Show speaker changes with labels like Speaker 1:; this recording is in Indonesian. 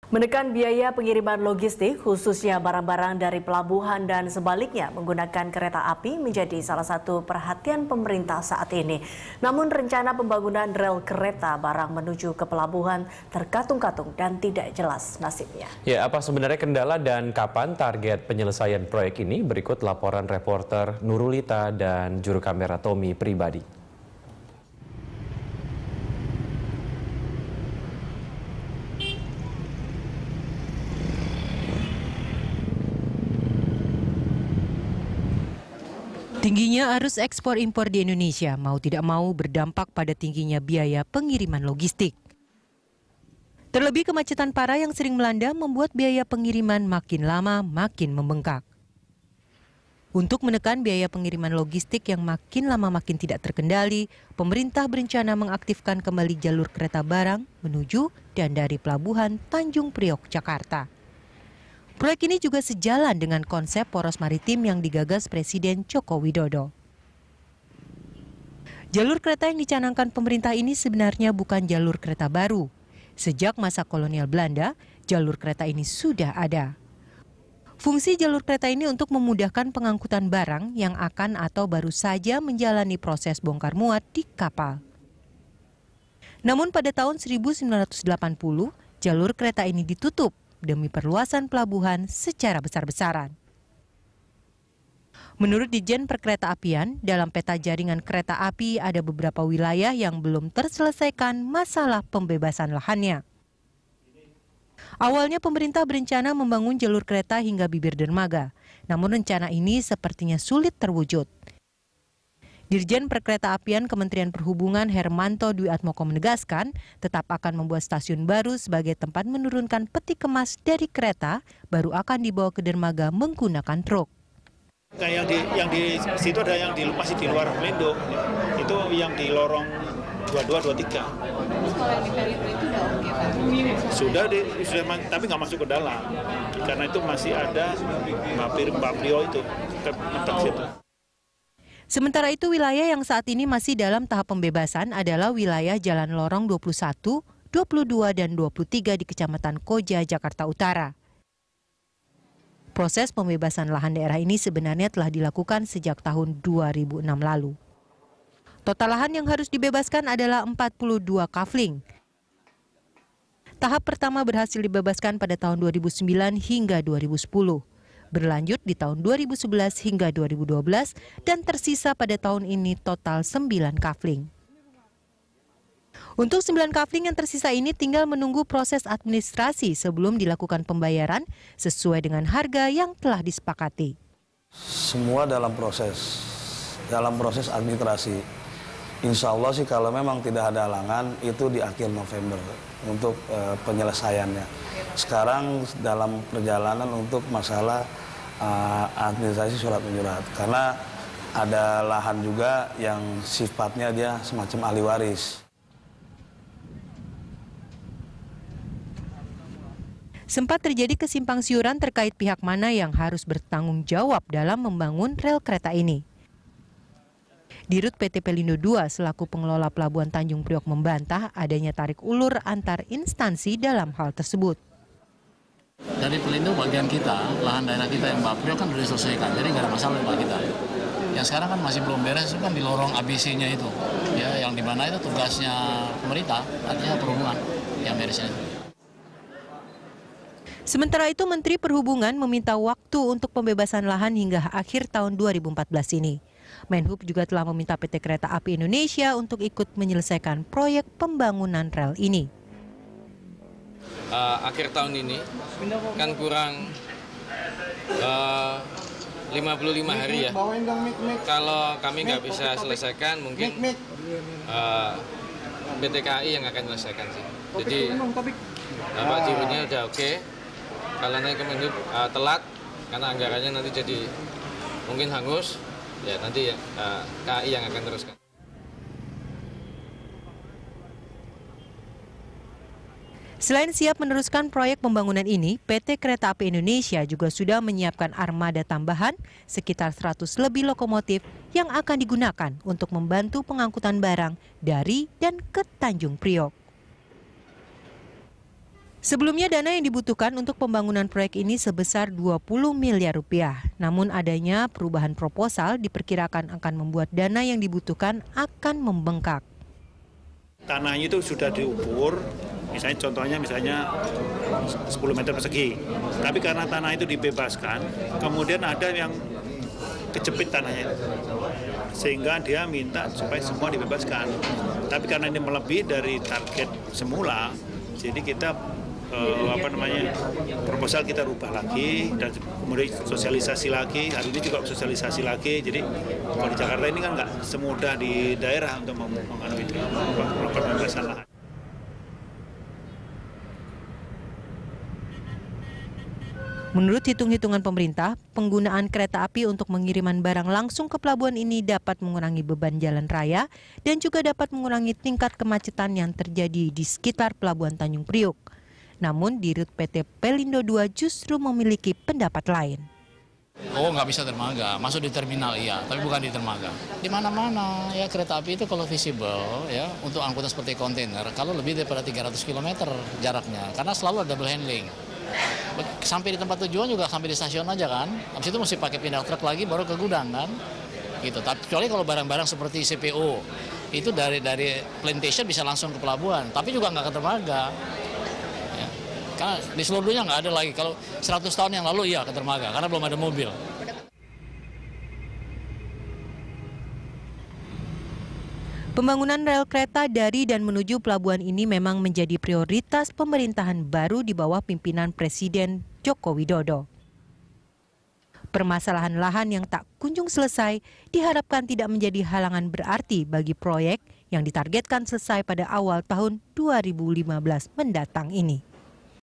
Speaker 1: Menekan biaya pengiriman logistik, khususnya barang-barang dari pelabuhan dan sebaliknya menggunakan kereta api menjadi salah satu perhatian pemerintah saat ini. Namun rencana pembangunan rel kereta barang menuju ke pelabuhan terkatung-katung dan tidak jelas nasibnya.
Speaker 2: Ya, apa sebenarnya kendala dan kapan target penyelesaian proyek ini? Berikut laporan reporter Nurulita dan juru kamera Tommy Pribadi.
Speaker 3: Tingginya arus ekspor-impor di Indonesia mau tidak mau berdampak pada tingginya biaya pengiriman logistik. Terlebih kemacetan parah yang sering melanda membuat biaya pengiriman makin lama makin membengkak. Untuk menekan biaya pengiriman logistik yang makin lama makin tidak terkendali, pemerintah berencana mengaktifkan kembali jalur kereta barang menuju dan dari pelabuhan Tanjung Priok, Jakarta. Proyek ini juga sejalan dengan konsep poros maritim yang digagas Presiden Joko Widodo. Jalur kereta yang dicanangkan pemerintah ini sebenarnya bukan jalur kereta baru. Sejak masa kolonial Belanda, jalur kereta ini sudah ada. Fungsi jalur kereta ini untuk memudahkan pengangkutan barang yang akan atau baru saja menjalani proses bongkar muat di kapal. Namun pada tahun 1980, jalur kereta ini ditutup demi perluasan pelabuhan secara besar-besaran. Menurut Ditjen Perkeretaapian, dalam peta jaringan kereta api ada beberapa wilayah yang belum terselesaikan masalah pembebasan lahannya. Awalnya pemerintah berencana membangun jalur kereta hingga bibir dermaga, namun rencana ini sepertinya sulit terwujud. Dirjen Perkeretaapian Kementerian Perhubungan Hermanto Dwi Atmoko menegaskan tetap akan membuat stasiun baru sebagai tempat menurunkan peti kemas dari kereta baru akan dibawa ke dermaga menggunakan truk.
Speaker 4: Yang di situ ada yang masih di luar Mendo, itu yang di lorong 22, 23.
Speaker 5: Terus kalau yang di Perindo itu udah oke Pak?
Speaker 4: Sudah, tapi nggak masuk ke dalam, karena itu masih ada Baprio itu ke situ.
Speaker 3: Sementara itu wilayah yang saat ini masih dalam tahap pembebasan adalah wilayah Jalan Lorong 21, 22, dan 23 di Kecamatan Koja, Jakarta Utara. Proses pembebasan lahan daerah ini sebenarnya telah dilakukan sejak tahun 2006 lalu. Total lahan yang harus dibebaskan adalah 42 kafling. Tahap pertama berhasil dibebaskan pada tahun 2009 hingga 2010. Berlanjut di tahun 2011 hingga 2012 dan tersisa pada tahun ini total 9 kafling. Untuk 9 kafling yang tersisa ini tinggal menunggu proses administrasi sebelum dilakukan pembayaran sesuai dengan harga yang telah disepakati.
Speaker 6: Semua dalam proses administrasi. Insya Allah sih kalau memang tidak ada halangan itu di akhir November untuk penyelesaiannya. Sekarang dalam perjalanan untuk masalah administrasi surat menyurat, karena ada lahan juga yang sifatnya dia semacam ahli waris.
Speaker 3: Sempat terjadi kesimpang siuran terkait pihak mana yang harus bertanggung jawab dalam membangun rel kereta ini. Dirut PT Pelindo II selaku pengelola Pelabuhan Tanjung Priok membantah adanya tarik ulur antar instansi dalam hal tersebut.
Speaker 7: Dari Pelindo bagian kita, lahan daerah kita yang Baprio kan sudah diselesaikan, jadi nggak ada masalah buat kita. Yang sekarang kan masih belum beres itu kan di lorong ABC-nya itu, ya, yang dimana itu tugasnya pemerintah, artinya perhubungan yang beresnya.
Speaker 3: Sementara itu Menteri Perhubungan meminta waktu untuk pembebasan lahan hingga akhir tahun 2014 ini. Menhub juga telah meminta PT Kereta Api Indonesia untuk ikut menyelesaikan proyek pembangunan rel ini.
Speaker 8: Akhir tahun ini kan kurang 55 hari ya. Kalau kami nggak bisa selesaikan, mungkin PT KAI yang akan menyelesaikan sih. Jadi Pak Dirutnya udah oke. Kalau nanti Kemenhub telat karena anggarannya nanti jadi mungkin hangus, ya nanti KAI yang akan teruskan.
Speaker 3: Selain siap meneruskan proyek pembangunan ini, PT Kereta Api Indonesia juga sudah menyiapkan armada tambahan sekitar 100 lebih lokomotif yang akan digunakan untuk membantu pengangkutan barang dari dan ke Tanjung Priok. Sebelumnya dana yang dibutuhkan untuk pembangunan proyek ini sebesar 20 miliar rupiah. Namun adanya perubahan proposal diperkirakan akan membuat dana yang dibutuhkan akan membengkak.
Speaker 4: Tanahnya itu sudah diukur, contohnya 10 meter persegi. Tapi karena tanah itu dibebaskan, kemudian ada yang kejepit tanahnya. Sehingga dia minta supaya semua dibebaskan. Tapi karena ini melebihi dari target semula, jadi kita proposal kita rubah lagi dan kemudian sosialisasi lagi. Hari ini juga sosialisasi lagi. Jadi kalau di Jakarta ini kan nggak semudah di daerah untuk melakukan pembebasan lahan.
Speaker 3: Menurut hitung-hitungan pemerintah, penggunaan kereta api untuk pengiriman barang langsung ke pelabuhan ini dapat mengurangi beban jalan raya dan juga dapat mengurangi tingkat kemacetan yang terjadi di sekitar Pelabuhan Tanjung Priok. Namun di Rut PT Pelindo II justru memiliki pendapat lain.
Speaker 7: Oh, nggak bisa dermaga, masuk di terminal iya, tapi bukan di dermaga. Di mana-mana ya kereta api itu kalau visible ya untuk angkutan seperti kontainer, kalau lebih daripada 300 km jaraknya, karena selalu ada double handling. Sampai di tempat tujuan juga sampai di stasiun aja kan, habis itu mesti pakai pindah truk lagi baru ke gudang kan, gitu. Tapi kecuali kalau barang-barang seperti CPO itu dari plantation bisa langsung ke pelabuhan, tapi juga nggak ke dermaga. Karena di seluruh dunia nggak ada lagi. Kalau 100 tahun yang lalu iya ke dermaga, karena belum ada mobil.
Speaker 3: Pembangunan rel kereta dari dan menuju pelabuhan ini memang menjadi prioritas pemerintahan baru di bawah pimpinan Presiden Joko Widodo. Permasalahan lahan yang tak kunjung selesai diharapkan tidak menjadi halangan berarti bagi proyek yang ditargetkan selesai pada awal tahun 2015 mendatang ini.